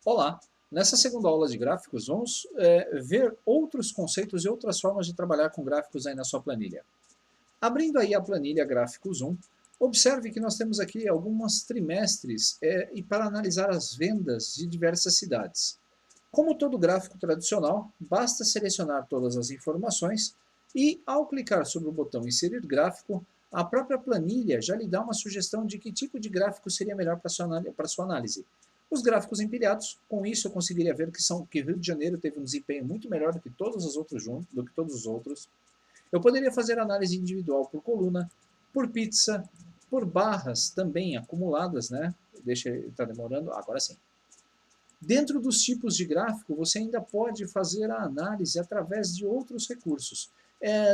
Olá! Nessa segunda aula de gráficos, vamos ver outros conceitos e outras formas de trabalhar com gráficos aí na sua planilha. Abrindo aí a planilha Gráficos 1, observe que nós temos aqui alguns trimestres e para analisar as vendas de diversas cidades. Como todo gráfico tradicional, basta selecionar todas as informações e, ao clicar sobre o botão Inserir Gráfico, a própria planilha já lhe dá uma sugestão de que tipo de gráfico seria melhor para sua análise. Os gráficos empilhados, com isso eu conseguiria ver que Rio de Janeiro teve um desempenho muito melhor do que todos os outros juntos, do que todos os outros. Eu poderia fazer análise individual por coluna, por pizza, por barras também acumuladas, né? Deixa, está demorando, agora sim. Dentro dos tipos de gráfico, você ainda pode fazer a análise através de outros recursos.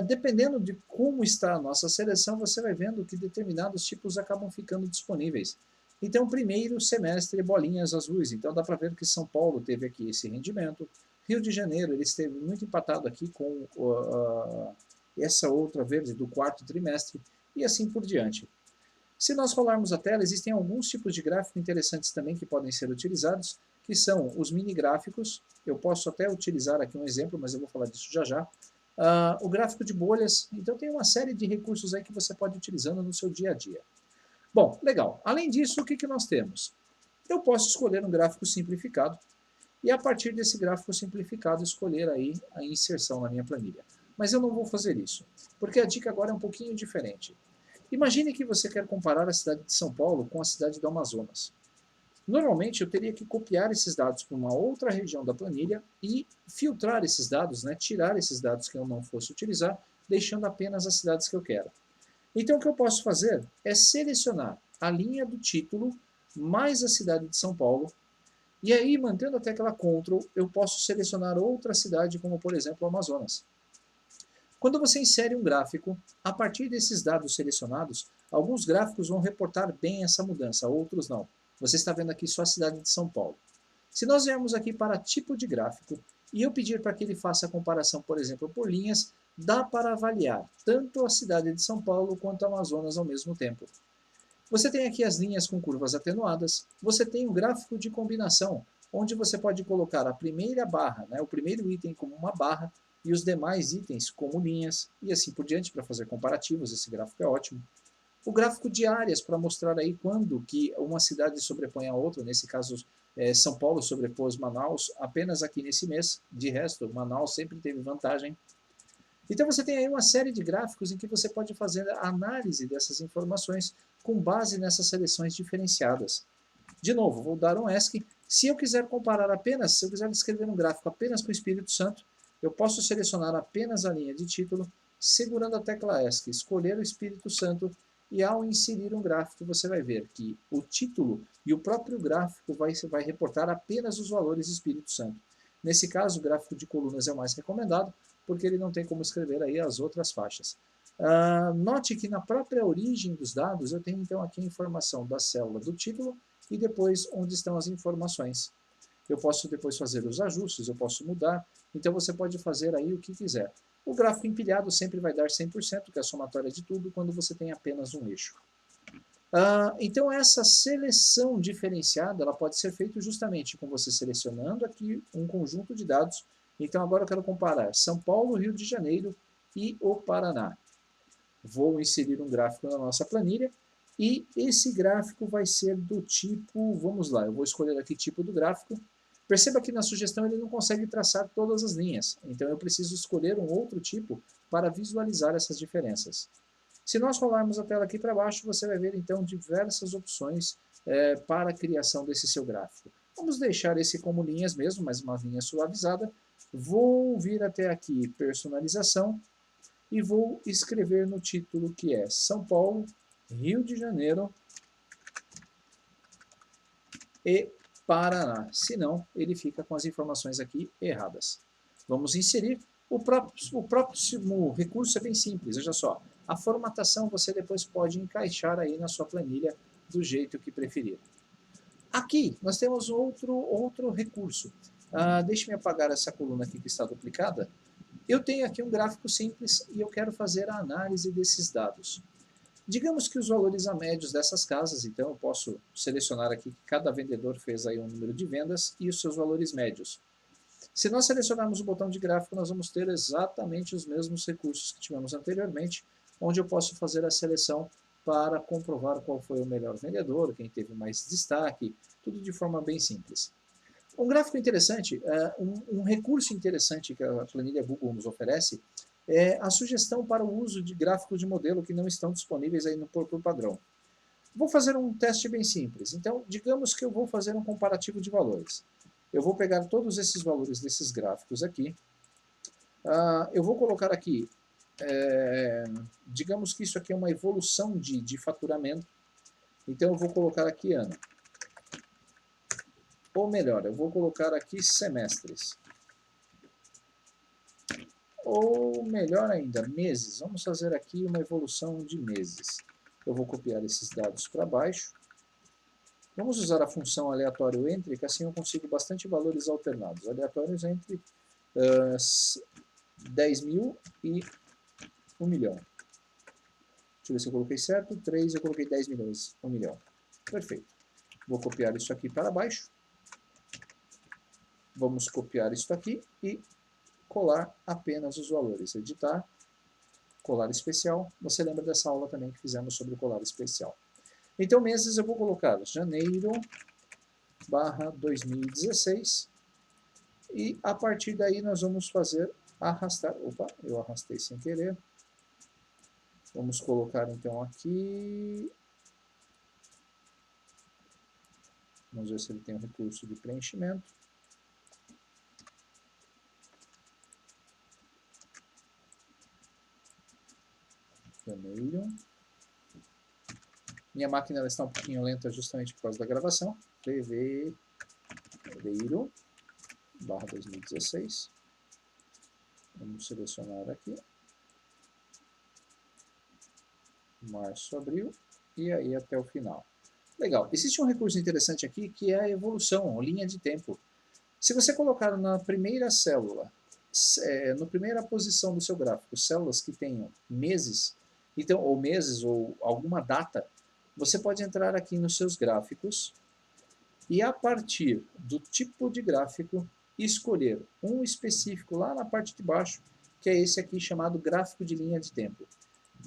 Dependendo de como está a nossa seleção, você vai vendo que determinados tipos acabam ficando disponíveis. Então, primeiro semestre, bolinhas azuis. Então, dá para ver que São Paulo teve aqui esse rendimento. Rio de Janeiro, ele esteve muito empatado aqui com essa outra verde do quarto trimestre, e assim por diante. Se nós rolarmos a tela, existem alguns tipos de gráfico interessantes também que podem ser utilizados, que são os mini gráficos. Eu posso até utilizar aqui um exemplo, mas eu vou falar disso já já. O gráfico de bolhas. Então tem uma série de recursos aí que você pode ir utilizando no seu dia a dia. Bom, legal. Além disso, o que nós temos? Eu posso escolher um gráfico simplificado e a partir desse gráfico simplificado escolher aí a inserção na minha planilha. Mas eu não vou fazer isso, porque a dica agora é um pouquinho diferente. Imagine que você quer comparar a cidade de São Paulo com a cidade do Amazonas. Normalmente eu teria que copiar esses dados para uma outra região da planilha e filtrar esses dados, né, tirar esses dados que eu não fosse utilizar, deixando apenas as cidades que eu quero. Então o que eu posso fazer é selecionar a linha do título mais a cidade de São Paulo, e aí, mantendo a tecla Ctrl, eu posso selecionar outra cidade, como por exemplo o Amazonas. Quando você insere um gráfico, a partir desses dados selecionados, alguns gráficos vão reportar bem essa mudança, outros não. Você está vendo aqui só a cidade de São Paulo. Se nós viermos aqui para tipo de gráfico, e eu pedir para que ele faça a comparação, por exemplo, por linhas, dá para avaliar tanto a cidade de São Paulo quanto a Amazonas ao mesmo tempo. Você tem aqui as linhas com curvas atenuadas, você tem um gráfico de combinação, onde você pode colocar a primeira barra, né, o primeiro item como uma barra, e os demais itens como linhas, e assim por diante, para fazer comparativos, esse gráfico é ótimo. O gráfico de áreas, para mostrar aí quando que uma cidade sobrepõe a outra, nesse caso São Paulo sobrepôs Manaus apenas aqui nesse mês, de resto, Manaus sempre teve vantagem. Então você tem aí uma série de gráficos em que você pode fazer a análise dessas informações com base nessas seleções diferenciadas. De novo, vou dar um ESC. Se eu quiser comparar apenas, se eu quiser escrever um gráfico apenas com o Espírito Santo, eu posso selecionar apenas a linha de título, segurando a tecla ESC, escolher o Espírito Santo, e ao inserir um gráfico você vai ver que o título e o próprio gráfico vai reportar apenas os valores Espírito Santo. Nesse caso, o gráfico de colunas é o mais recomendado, porque ele não tem como escrever aí as outras faixas. Note que na própria origem dos dados eu tenho então aqui a informação da célula do título e depois onde estão as informações. Eu posso depois fazer os ajustes, eu posso mudar, então você pode fazer aí o que quiser. O gráfico empilhado sempre vai dar 100%, que é a somatória de tudo, quando você tem apenas um eixo. Então essa seleção diferenciada ela pode ser feita justamente com você selecionando aqui um conjunto de dados. Então agora eu quero comparar São Paulo, Rio de Janeiro e o Paraná. Vou inserir um gráfico na nossa planilha e esse gráfico vai ser do tipo, vamos lá, eu vou escolher aqui tipo do gráfico. Perceba que na sugestão ele não consegue traçar todas as linhas, então eu preciso escolher um outro tipo para visualizar essas diferenças. Se nós rolarmos a tela aqui para baixo, você vai ver então diversas opções para a criação desse seu gráfico. Vamos deixar esse como linhas mesmo, mas uma linha suavizada. Vou vir até aqui personalização e vou escrever no título que é São Paulo, Rio de Janeiro e Paraná. Senão, ele fica com as informações aqui erradas. Vamos inserir. O próximo recurso é bem simples, veja só. A formatação você depois pode encaixar aí na sua planilha do jeito que preferir. Aqui nós temos outro recurso. Deixe-me apagar essa coluna aqui que está duplicada. Eu tenho aqui um gráfico simples e eu quero fazer a análise desses dados. Digamos que os valores a médios dessas casas, então eu posso selecionar aqui que cada vendedor fez aí um número de vendas e os seus valores médios. Se nós selecionarmos o botão de gráfico, nós vamos ter exatamente os mesmos recursos que tivemos anteriormente, onde eu posso fazer a seleção para comprovar qual foi o melhor vendedor, quem teve mais destaque, tudo de forma bem simples. Um gráfico interessante, um recurso interessante que a planilha Google nos oferece é a sugestão para o uso de gráficos de modelo que não estão disponíveis aí no por padrão. Vou fazer um teste bem simples. Então, digamos que eu vou fazer um comparativo de valores. Eu vou pegar todos esses valores desses gráficos aqui. Eu vou colocar aqui, digamos que isso aqui é uma evolução de faturamento. Então, eu vou colocar aqui ano. Ou melhor, eu vou colocar aqui semestres. Ou melhor ainda, meses. Vamos fazer aqui uma evolução de meses. Eu vou copiar esses dados para baixo. Vamos usar a função aleatório entre, que assim eu consigo bastante valores alternados. Aleatórios entre 10 mil e 1 milhão. Deixa eu ver se eu coloquei certo. 3, eu coloquei 10 milhões, 1 milhão. Perfeito. Vou copiar isso aqui para baixo. Vamos copiar isso aqui e colar apenas os valores. Editar, colar especial. Você lembra dessa aula também que fizemos sobre o colar especial. Então, meses eu vou colocar janeiro barra 2016. E a partir daí nós vamos fazer arrastar. Opa, eu arrastei sem querer. Vamos colocar então aqui. Vamos ver se ele tem um recurso de preenchimento. Janeiro. Minha máquina ela está um pouquinho lenta justamente por causa da gravação. Fevereiro barra 2016. Vamos selecionar aqui. Março, abril. E aí até o final. Legal. Existe um recurso interessante aqui que é a evolução, a linha de tempo. Se você colocar na primeira célula, na primeira posição do seu gráfico, células que tenham meses, então, ou meses, ou alguma data, você pode entrar aqui nos seus gráficos e a partir do tipo de gráfico, escolher um específico lá na parte de baixo, que é esse aqui chamado gráfico de linha de tempo.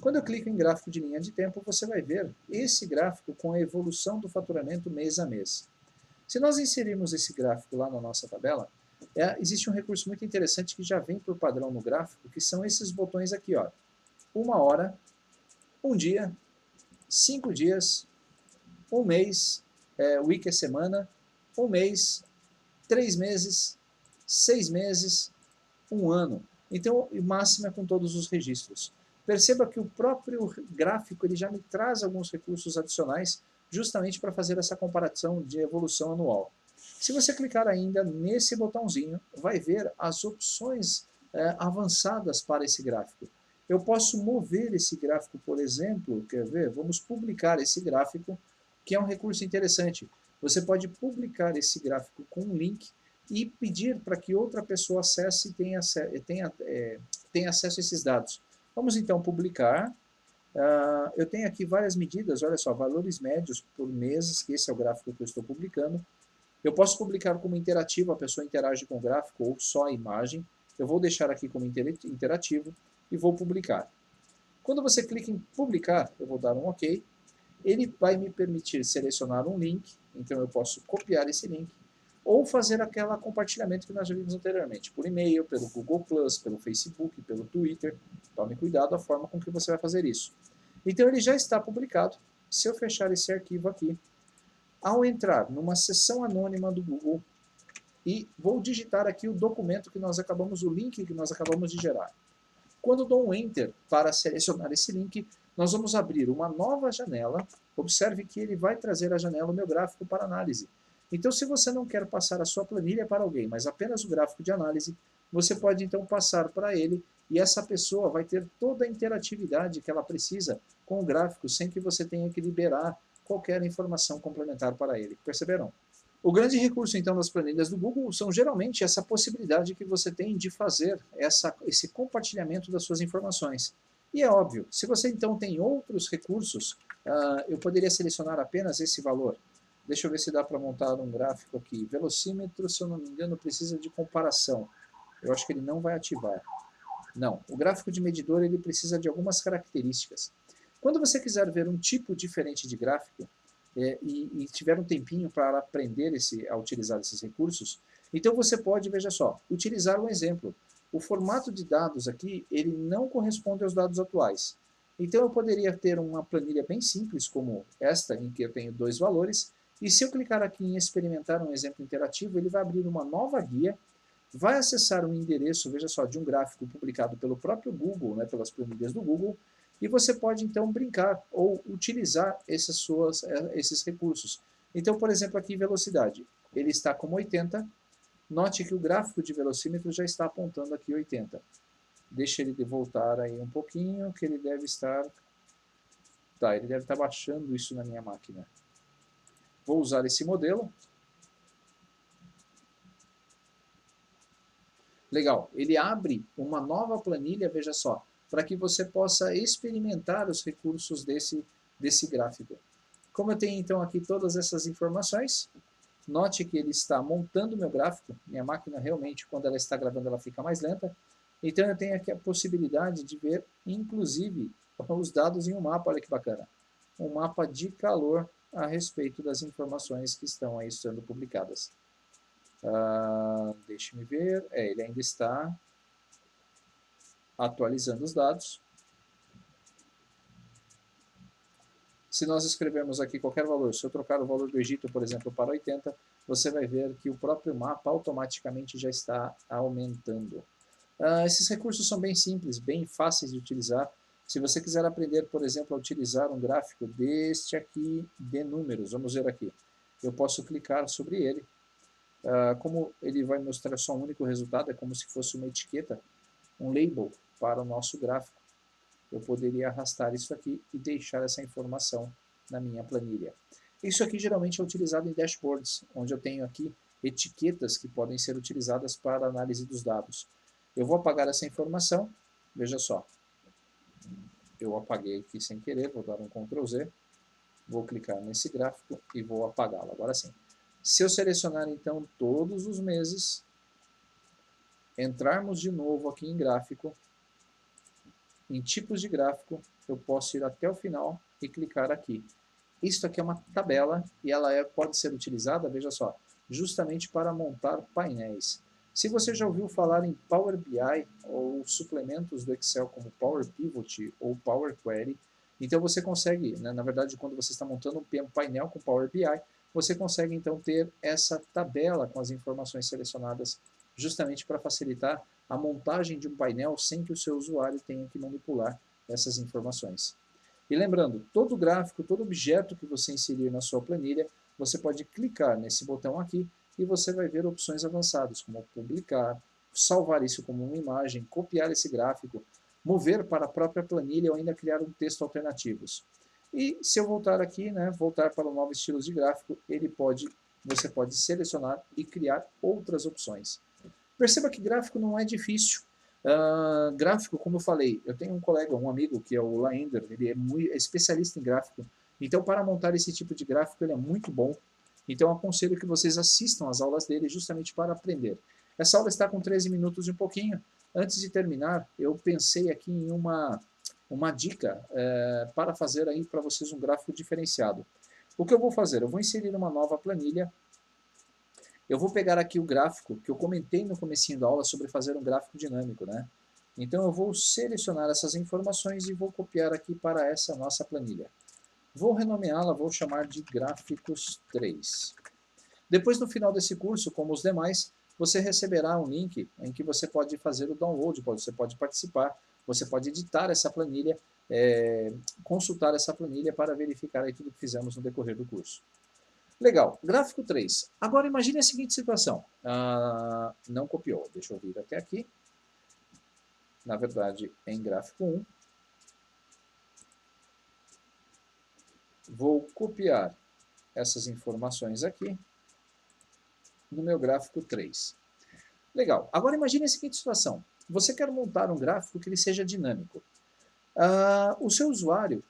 Quando eu clico em gráfico de linha de tempo, você vai ver esse gráfico com a evolução do faturamento mês a mês. Se nós inserirmos esse gráfico lá na nossa tabela, existe um recurso muito interessante que já vem por padrão no gráfico, que são esses botões aqui, ó. 1 hora, 1 dia, 5 dias, 1 mês, week é semana, 1 mês, 3 meses, 6 meses, 1 ano. Então, o máximo é com todos os registros. Perceba que o próprio gráfico ele já me traz alguns recursos adicionais justamente para fazer essa comparação de evolução anual. Se você clicar ainda nesse botãozinho, vai ver as opções avançadas para esse gráfico. Eu posso mover esse gráfico, por exemplo, quer ver? Vamos publicar esse gráfico, que é um recurso interessante. Você pode publicar esse gráfico com um link e pedir para que outra pessoa acesse e tenha acesso a esses dados. Vamos então publicar. Eu tenho aqui várias medidas, olha só, valores médios por meses, que esse é o gráfico que eu estou publicando. Eu posso publicar como interativo, a pessoa interage com o gráfico, ou só a imagem. Eu vou deixar aqui como interativo e vou publicar. Quando você clica em publicar, eu vou dar um OK. Ele vai me permitir selecionar um link, então eu posso copiar esse link, ou fazer aquele compartilhamento que nós já vimos anteriormente, por e-mail, pelo Google+, pelo Facebook, pelo Twitter. Tome cuidado da forma com que você vai fazer isso. Então ele já está publicado. Se eu fechar esse arquivo aqui, ao entrar numa seção anônima do Google, e vou digitar aqui o documento que nós acabamos, o link que nós acabamos de gerar. Quando dou um Enter para selecionar esse link, nós vamos abrir uma nova janela. Observe que ele vai trazer a janela, o meu gráfico, para análise. Então, se você não quer passar a sua planilha para alguém, mas apenas o gráfico de análise, você pode então passar para ele e essa pessoa vai ter toda a interatividade que ela precisa com o gráfico, sem que você tenha que liberar qualquer informação complementar para ele. Perceberam? O grande recurso, então, das planilhas do Google são geralmente essa possibilidade que você tem de fazer esse compartilhamento das suas informações. E é óbvio, se você então tem outros recursos, eu poderia selecionar apenas esse valor. Deixa eu ver se dá para montar um gráfico aqui. Velocímetro, se eu não me engano, precisa de comparação. Eu acho que ele não vai ativar. Não, o gráfico de medidor ele precisa de algumas características. Quando você quiser ver um tipo diferente de gráfico e tiver um tempinho para aprender a utilizar esses recursos, então você pode, veja só, utilizar um exemplo. O formato de dados aqui, ele não corresponde aos dados atuais. Então eu poderia ter uma planilha bem simples, como esta, em que eu tenho dois valores, e se eu clicar aqui em experimentar um exemplo interativo, ele vai abrir uma nova guia, vai acessar um endereço, veja só, de um gráfico publicado pelo próprio Google, né, pelas planilhas do Google, e você pode então brincar ou utilizar esses recursos. Então, por exemplo, aqui velocidade, ele está como 80, note que o gráfico de velocímetro já está apontando aqui 80. Deixa ele voltar aí um pouquinho, que ele deve estar... Tá, ele deve estar baixando isso na minha máquina. Vou usar esse modelo. Legal, ele abre uma nova planilha, veja só, para que você possa experimentar os recursos desse gráfico. Como eu tenho então aqui todas essas informações, note que ele está montando o meu gráfico, minha máquina realmente, quando ela está gravando, ela fica mais lenta, então eu tenho aqui a possibilidade de ver, inclusive, os dados em um mapa, olha que bacana, um mapa de calor a respeito das informações que estão aí sendo publicadas. Deixe-me ver, ele ainda está atualizando os dados. Se nós escrevermos aqui qualquer valor, se eu trocar o valor do Egito, por exemplo, para 80, você vai ver que o próprio mapa automaticamente já está aumentando. Esses recursos são bem simples, bem fáceis de utilizar. Se você quiser aprender, por exemplo, a utilizar um gráfico deste aqui de números, vamos ver aqui. Eu posso clicar sobre ele. Como ele vai mostrar só um único resultado, é como se fosse uma etiqueta, um label para o nosso gráfico. Eu poderia arrastar isso aqui e deixar essa informação na minha planilha. Isso aqui geralmente é utilizado em dashboards, onde eu tenho aqui etiquetas que podem ser utilizadas para análise dos dados. Eu vou apagar essa informação, veja só, eu apaguei aqui sem querer, vou dar um Ctrl Z, vou clicar nesse gráfico e vou apagá-lo. Agora sim. Se eu selecionar então todos os meses, entrarmos de novo aqui em gráfico, em tipos de gráfico, eu posso ir até o final e clicar aqui. Isso aqui é uma tabela e ela pode ser utilizada, veja só, justamente para montar painéis. Se você já ouviu falar em Power BI ou suplementos do Excel como Power Pivot ou Power Query, então você consegue, né, na verdade, quando você está montando um painel com Power BI, você consegue então ter essa tabela com as informações selecionadas justamente para facilitar a montagem de um painel sem que o seu usuário tenha que manipular essas informações. E lembrando, todo gráfico, todo objeto que você inserir na sua planilha, você pode clicar nesse botão aqui e você vai ver opções avançadas, como publicar, salvar isso como uma imagem, copiar esse gráfico, mover para a própria planilha ou ainda criar um texto alternativos. E se eu voltar aqui, né, voltar para o novo estilo de gráfico, você pode selecionar e criar outras opções. Perceba que gráfico não é difícil. Gráfico, como eu falei, eu tenho um colega, um amigo, que é o Laender, ele é especialista em gráfico. Então, para montar esse tipo de gráfico, ele é muito bom. Então, eu aconselho que vocês assistam às aulas dele justamente para aprender. Essa aula está com 13 minutos e um pouquinho. Antes de terminar, eu pensei aqui em uma dica para fazer aí para vocês um gráfico diferenciado. O que eu vou fazer? Eu vou inserir uma nova planilha. Eu vou pegar aqui o gráfico que eu comentei no comecinho da aula sobre fazer um gráfico dinâmico, né? Então eu vou selecionar essas informações e vou copiar aqui para essa nossa planilha. Vou renomeá-la, vou chamar de gráficos 3. Depois, no final desse curso, como os demais, você receberá um link em que você pode fazer o download, você pode participar, você pode editar essa planilha, consultar essa planilha para verificar aí tudo que fizemos no decorrer do curso. Legal, gráfico 3. Agora imagine a seguinte situação. Não copiou, deixa eu vir até aqui. Na verdade, em gráfico 1. Vou copiar essas informações aqui no meu gráfico 3. Legal, agora imagine a seguinte situação. Você quer montar um gráfico que ele seja dinâmico. O seu usuário,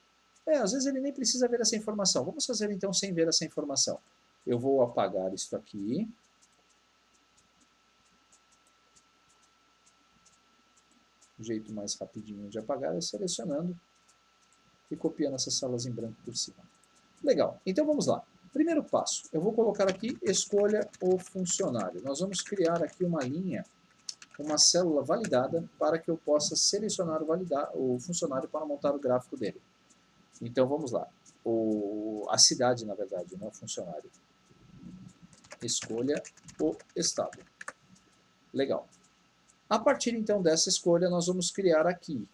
às vezes ele nem precisa ver essa informação. Vamos fazer então sem ver essa informação. Eu vou apagar isso aqui. O jeito mais rapidinho de apagar é selecionando e copiando essas células em branco por cima. Legal, então vamos lá. Primeiro passo, eu vou colocar aqui, escolha o funcionário. Nós vamos criar aqui uma linha, uma célula validada, para que eu possa selecionar o funcionário para montar o gráfico dele. Então vamos lá. A cidade, na verdade, não o funcionário. Escolha o estado. Legal. A partir então dessa escolha, nós vamos criar aqui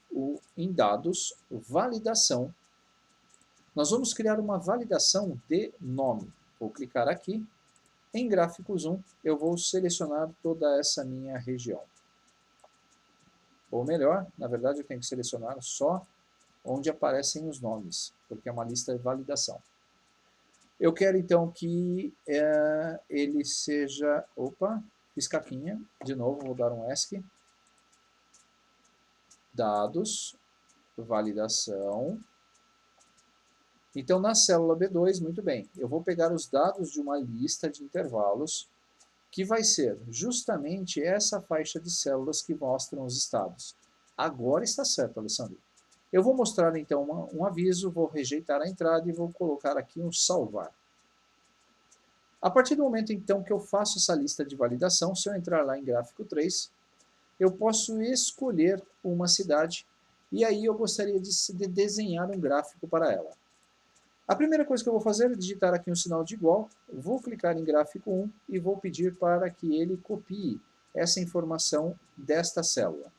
em dados, validação. Nós vamos criar uma validação de nome. Vou clicar aqui. Em gráfico zoom, eu vou selecionar toda essa minha região. Ou melhor, na verdade eu tenho que selecionar só onde aparecem os nomes, porque é uma lista de validação. Eu quero então que ele seja... Opa, fiz capinha. De novo, vou dar um ESC. Dados, validação. Então, na célula B2, muito bem, eu vou pegar os dados de uma lista de intervalos, que vai ser justamente essa faixa de células que mostram os estados. Agora está certo, Alessandro. Eu vou mostrar então um aviso, vou rejeitar a entrada e vou colocar aqui um salvar. A partir do momento então que eu faço essa lista de validação, se eu entrar lá em gráfico 3, eu posso escolher uma cidade e aí eu gostaria de desenhar um gráfico para ela. A primeira coisa que eu vou fazer é digitar aqui um sinal de igual, vou clicar em gráfico 1 e vou pedir para que ele copie essa informação desta célula.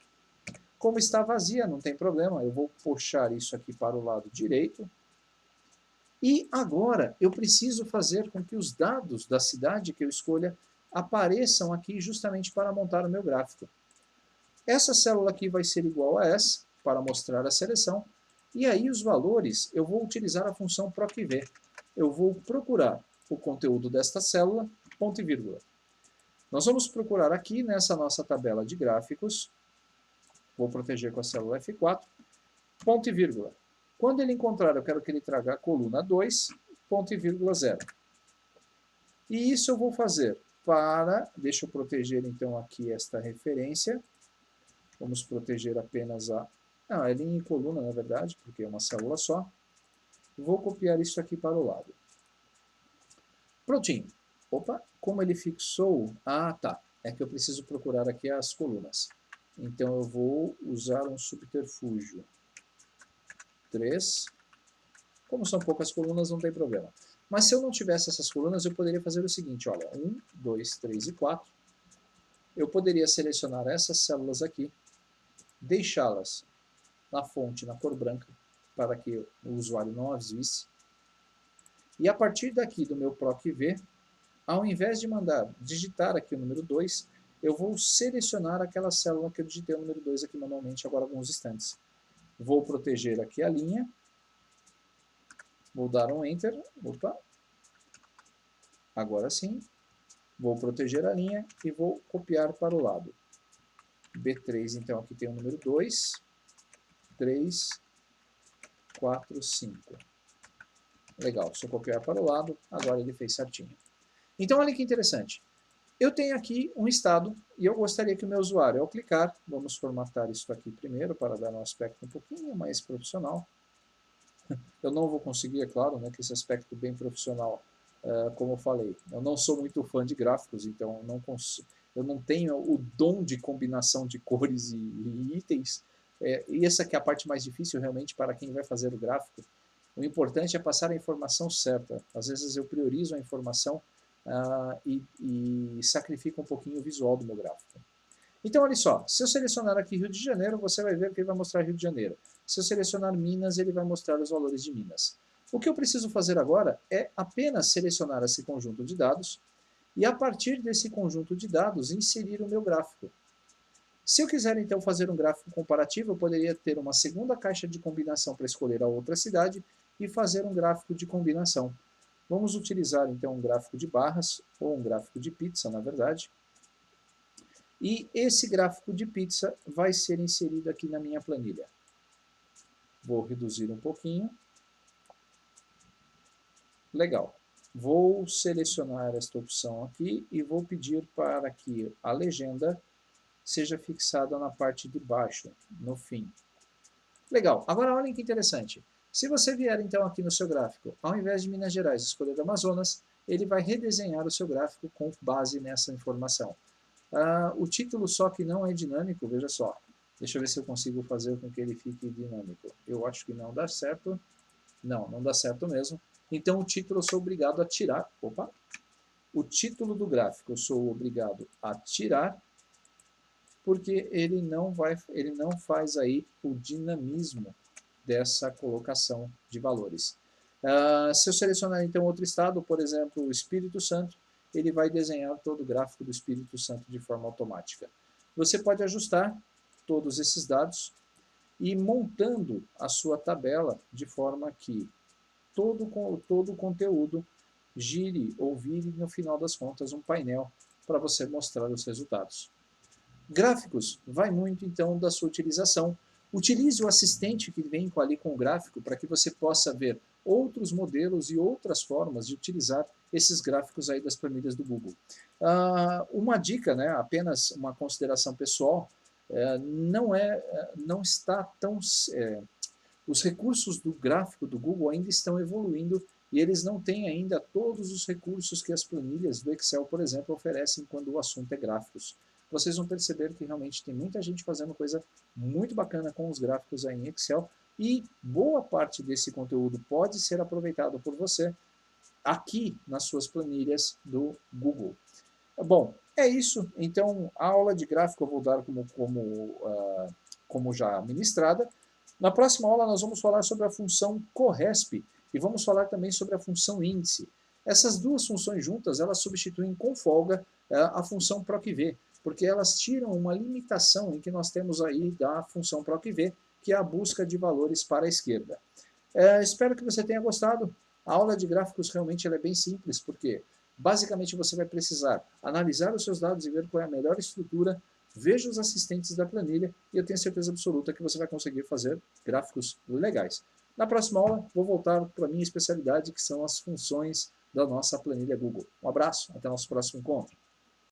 Como está vazia, não tem problema, eu vou puxar isso aqui para o lado direito. E agora eu preciso fazer com que os dados da cidade que eu escolha apareçam aqui justamente para montar o meu gráfico. Essa célula aqui vai ser igual a essa, para mostrar a seleção. E aí os valores, eu vou utilizar a função procv. Eu vou procurar o conteúdo desta célula, ponto e vírgula. Nós vamos procurar aqui nessa nossa tabela de gráficos, vou proteger com a célula F4, ponto e vírgula. Quando ele encontrar, eu quero que ele traga a coluna 2, ponto e vírgula 0. E isso eu vou fazer para, deixa eu proteger então aqui esta referência, vamos proteger apenas é linha e coluna, na verdade, porque é uma célula só. Vou copiar isso aqui para o lado. Prontinho. Opa, como ele fixou... tá. É que eu preciso procurar aqui as colunas. Então eu vou usar um subterfúgio. 3. Como são poucas colunas, não tem problema. Mas se eu não tivesse essas colunas, eu poderia fazer o seguinte, olha, 1, 2, 3 e 4. Eu poderia selecionar essas células aqui, deixá-las na fonte, na cor branca, para que o usuário não as visse. E a partir daqui do meu procv, ao invés de digitar aqui o número 2, eu vou selecionar aquela célula que eu digitei o número 2 aqui manualmente agora alguns instantes. Vou proteger aqui a linha, vou dar um Enter, opa, agora sim, vou proteger a linha e vou copiar para o lado. B3, então aqui tem o número 2, 3, 4, 5. Legal, se eu copiar para o lado, agora ele fez certinho. Então, olha que interessante. Eu tenho aqui um estado e eu gostaria que o meu usuário, ao clicar, vamos formatar isso aqui primeiro para dar um aspecto um pouquinho mais profissional. Eu não vou conseguir, é claro, né, que esse aspecto bem profissional, como eu falei, eu não sou muito fã de gráficos, então eu não tenho o dom de combinação de cores e itens. E essa que é a parte mais difícil realmente para quem vai fazer o gráfico. O importante é passar a informação certa. Às vezes eu priorizo a informação e sacrifico um pouquinho o visual do meu gráfico. Então, olha só, se eu selecionar aqui Rio de Janeiro, você vai ver que ele vai mostrar Rio de Janeiro. Se eu selecionar Minas, ele vai mostrar os valores de Minas. O que eu preciso fazer agora é apenas selecionar esse conjunto de dados e, a partir desse conjunto de dados, inserir o meu gráfico. Se eu quiser, então, fazer um gráfico comparativo, eu poderia ter uma segunda caixa de combinação para escolher a outra cidade e fazer um gráfico de combinação. Vamos utilizar, então, um gráfico de barras, ou um gráfico de pizza, na verdade. E esse gráfico de pizza vai ser inserido aqui na minha planilha. Vou reduzir um pouquinho. Legal. Vou selecionar esta opção aqui e vou pedir para que a legenda seja fixada na parte de baixo, no fim. Legal. Agora olhem que interessante. Se você vier então aqui no seu gráfico, ao invés de Minas Gerais escolher Amazonas, ele vai redesenhar o seu gráfico com base nessa informação. O título só que não é dinâmico, veja só. Deixa eu ver se eu consigo fazer com que ele fique dinâmico. Eu acho que não dá certo. Não, não dá certo mesmo. Então o título eu sou obrigado a tirar. Opa! O título do gráfico eu sou obrigado a tirar, porque ele não faz aí o dinamismo dessa colocação de valores. Se eu selecionar então outro estado, por exemplo, o Espírito Santo, ele vai desenhar todo o gráfico do Espírito Santo de forma automática. Você pode ajustar todos esses dados e ir montando a sua tabela de forma que todo o conteúdo gire ou vire, no final das contas, um painel para você mostrar os resultados. Gráficos, vai muito então da sua utilização. Utilize o assistente que vem ali com o gráfico para que você possa ver outros modelos e outras formas de utilizar esses gráficos aí das planilhas do Google. Uma dica, né, apenas uma consideração pessoal, não está tão... os recursos do gráfico do Google ainda estão evoluindo e eles não têm ainda todos os recursos que as planilhas do Excel, por exemplo, oferecem quando o assunto é gráficos. Vocês vão perceber que realmente tem muita gente fazendo coisa muito bacana com os gráficos aí em Excel e boa parte desse conteúdo pode ser aproveitado por você aqui nas suas planilhas do Google. Bom, é isso. Então, a aula de gráfico eu vou dar como já ministrada. Na próxima aula nós vamos falar sobre a função CORRESP e vamos falar também sobre a função índice. Essas duas funções juntas, elas substituem com folga a função PROC-V, porque elas tiram uma limitação em que nós temos aí da função PROC-V, que é a busca de valores para a esquerda. Espero que você tenha gostado. A aula de gráficos realmente é bem simples, porque basicamente você vai precisar analisar os seus dados e ver qual é a melhor estrutura, veja os assistentes da planilha e eu tenho certeza absoluta que você vai conseguir fazer gráficos legais. Na próxima aula, vou voltar para a minha especialidade, que são as funções da nossa planilha Google. Um abraço, até o nosso próximo encontro.